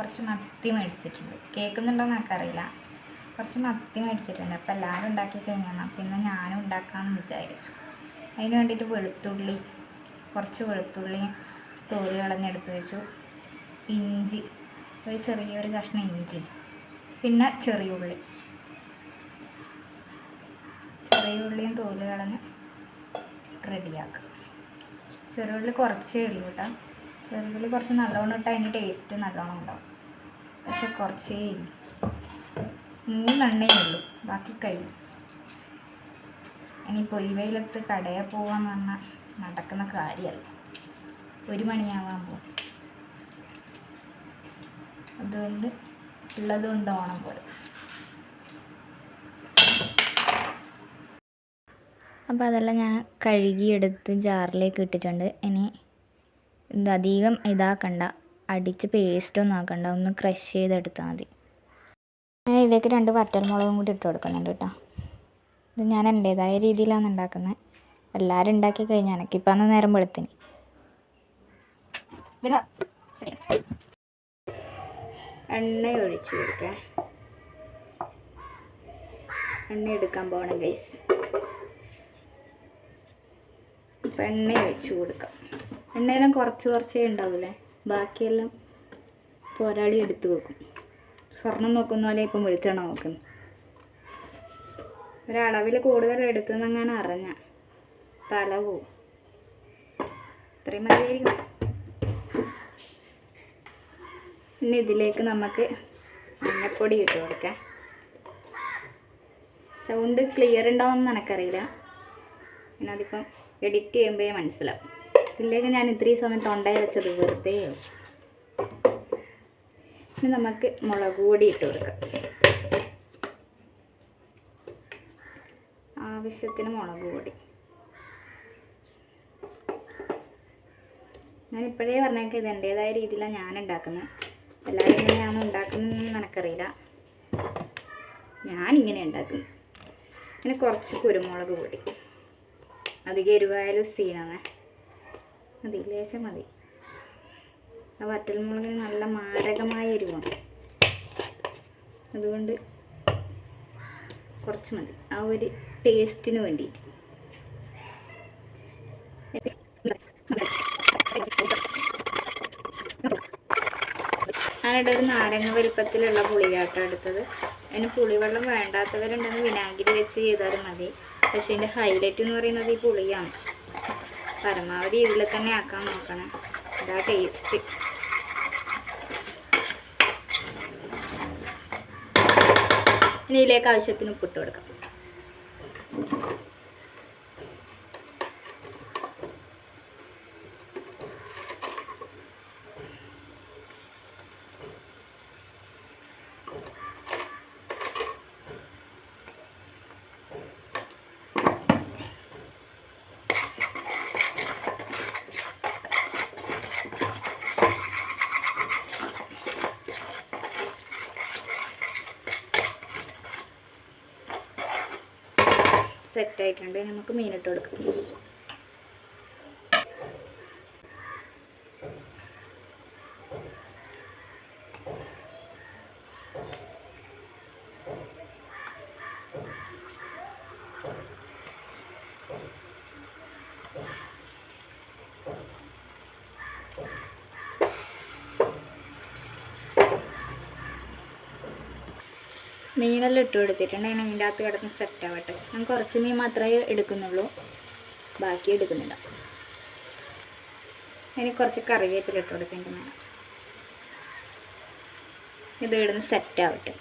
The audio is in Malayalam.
കുറച്ച് മത്തി മേടിച്ചിട്ടുണ്ട്. കേൾക്കുന്നുണ്ടോയെന്ന് എനിക്കറിയില്ല. കുറച്ച് മത്തി മേടിച്ചിട്ടുണ്ട്. അപ്പോൾ എല്ലാവരും ഉണ്ടാക്കി കഴിഞ്ഞാൽ പിന്നെ ഞാനും ഉണ്ടാക്കാമെന്ന് വിചാരിച്ചു. അതിന് വേണ്ടിയിട്ട് കുറച്ച് വെളുത്തുള്ളിയും തോല് കളഞ്ഞെടുത്ത് വെച്ചു. ഇഞ്ചി, ഒരു ചെറിയൊരു കഷ്ണം ഇഞ്ചി, പിന്നെ ചെറിയുള്ളിയും തോല് കളഞ്ഞ് റെഡിയാക്കുക. ചെറിയുള്ളി കുറച്ചേ ഉള്ളൂ കേട്ടോ. ചെറിയുള്ളി കുറച്ച് നല്ലോണം ഇട്ടാൽ അതിൻ്റെ ടേസ്റ്റ് നല്ലോണം ഉണ്ടാവും. പക്ഷെ കുറച്ചേ ഇല്ല, 3 എണ്ണയേ ഉള്ളൂ, ബാക്കി കഴിഞ്ഞു. ഇനി പൊയ് വെയിലത്ത് കടയിൽ പോകാമെന്ന് പറഞ്ഞാൽ നടക്കുന്ന കാര്യമല്ല. 1 മണിയാവാൻ പോകും. അതുകൊണ്ട് ഉള്ളതുകൊണ്ട് ഓണം പോലെ. അപ്പോൾ അതെല്ലാം ഞാൻ കഴുകിയെടുത്ത് ജാറിലേക്ക് ഇട്ടിട്ടുണ്ട്. ഇനി അധികം ഇതാക്കണ്ട, അടിച്ച് പേസ്റ്റൊന്നും ആക്കണ്ട, ഒന്ന് ക്രഷ് ചെയ്തെടുത്താൽ മതി. ഞാൻ ഇതിലേക്ക് 2 വറ്റൽമുളകും കൂടി ഇട്ട് കൊടുക്കുന്നുണ്ട് കേട്ടോ. ഇത് ഞാൻ എൻ്റേതായ രീതിയിലാണ് ഉണ്ടാക്കുന്നത്. എല്ലാവരും ഉണ്ടാക്കി കഴിഞ്ഞാൽ എനിക്കിപ്പോൾ അന്ന് നേരം വെളുത്തിന്. എണ്ണ ഒഴിച്ചു കൊടുക്കാം. എണ്ണ എടുക്കാൻ പോകണം ഗൈസ്. അപ്പം എണ്ണ ഒഴിച്ചു കൊടുക്കാം. എണ്ണയെല്ലാം കുറച്ചേ ഉണ്ടാവില്ലേ, ബാക്കിയെല്ലാം പോരാളി എടുത്ത് വെക്കും. സ്വർണം നോക്കുന്ന പോലെ ഇപ്പം വെളിച്ചെണ്ണ നോക്കുന്നു. ഒരളവിൽ കൂടുതൽ എടുത്തെന്നങ്ങനെ അറിഞ്ഞ തല പോവും. ഇത്രയും മതിയായിരിക്കും. പിന്നെ ഇതിലേക്ക് നമുക്ക് മഞ്ഞപ്പൊടി ഇട്ട് കൊടുക്കാം. സൗണ്ട് ക്ലിയർ ഉണ്ടാവുമെന്ന് എനിക്കറിയില്ല, പിന്നെ അതിപ്പം എഡിറ്റ് ചെയ്യുമ്പോഴേ മനസ്സിലാവും. ഇതിലേക്ക് ഞാൻ ഇത്രയും സമയം തൊണ്ടയിൽ വെച്ചത് വെറുതെ. ഇനി നമുക്ക് മുളക് പൊടി ഇട്ട് കൊടുക്കാം. ആവശ്യത്തിന് മുളക് പൊടി. ഞാനിപ്പോഴേ പറഞ്ഞേക്കാം, ഇത് എൻ്റേതായ രീതിയിലാണ് ഞാൻ ഉണ്ടാക്കുന്നത്. എല്ലാവരും ഇങ്ങനെയാണ് ഉണ്ടാക്കുന്നതെന്ന് എനിക്കറിയില്ല, ഞാനിങ്ങനെ ഉണ്ടാക്കുന്നു. പിന്നെ കുറച്ച് കുരുമുളക് പൊടി. അധികം എരിവായാലും സീനാണ്, മതി, ലേശം മതി. ആ വറ്റൽമുളകിന് നല്ല മാരകമായ എരിവാണ്, അതുകൊണ്ട് കുറച്ച് മതി, ആ ഒരു ടേസ്റ്റിന് വേണ്ടിയിട്ട്. ഞാനിവിടെ ഒരു നാരങ്ങ വലുപ്പത്തിലുള്ള പുളിയാട്ടം എടുത്തത്. അതിന് പുളിവെള്ളം വേണ്ടാത്തവരുണ്ടെങ്കിൽ വിനാഗിരി വെച്ച് ചെയ്താലും മതി. പക്ഷേ ഇതിൻ്റെ ഹൈലൈറ്റ് എന്ന് പറയുന്നത് ഈ പുളിയാണ്. പരമാവധി ഇതിൽ തന്നെ ആക്കാൻ നോക്കണം, അതാ ടേസ്റ്റ്. ഇനി ഇതിലേക്ക് ആവശ്യത്തിന് ഉപ്പിട്ട് കൊടുക്കാം. സെറ്റായിട്ടുണ്ട്. നമുക്ക് മീനിട്ട് കൊടുക്കാം. മീനെല്ലാം ഇട്ട് കൊടുത്തിട്ടുണ്ട്. അതിന് അതിൻ്റെ അകത്ത് കിടന്ന് സെറ്റ് ആവട്ടെ. ഞാൻ കുറച്ച് മീൻ മാത്രമേ എടുക്കുന്നുള്ളൂ, ബാക്കി എടുക്കുന്നില്ല. അതിന് കുറച്ച് കറിവേപ്പില ഇട്ട് കൊടുക്കേണ്ടത്. ഇത് കിടന്ന് സെറ്റ് ആവട്ടെ.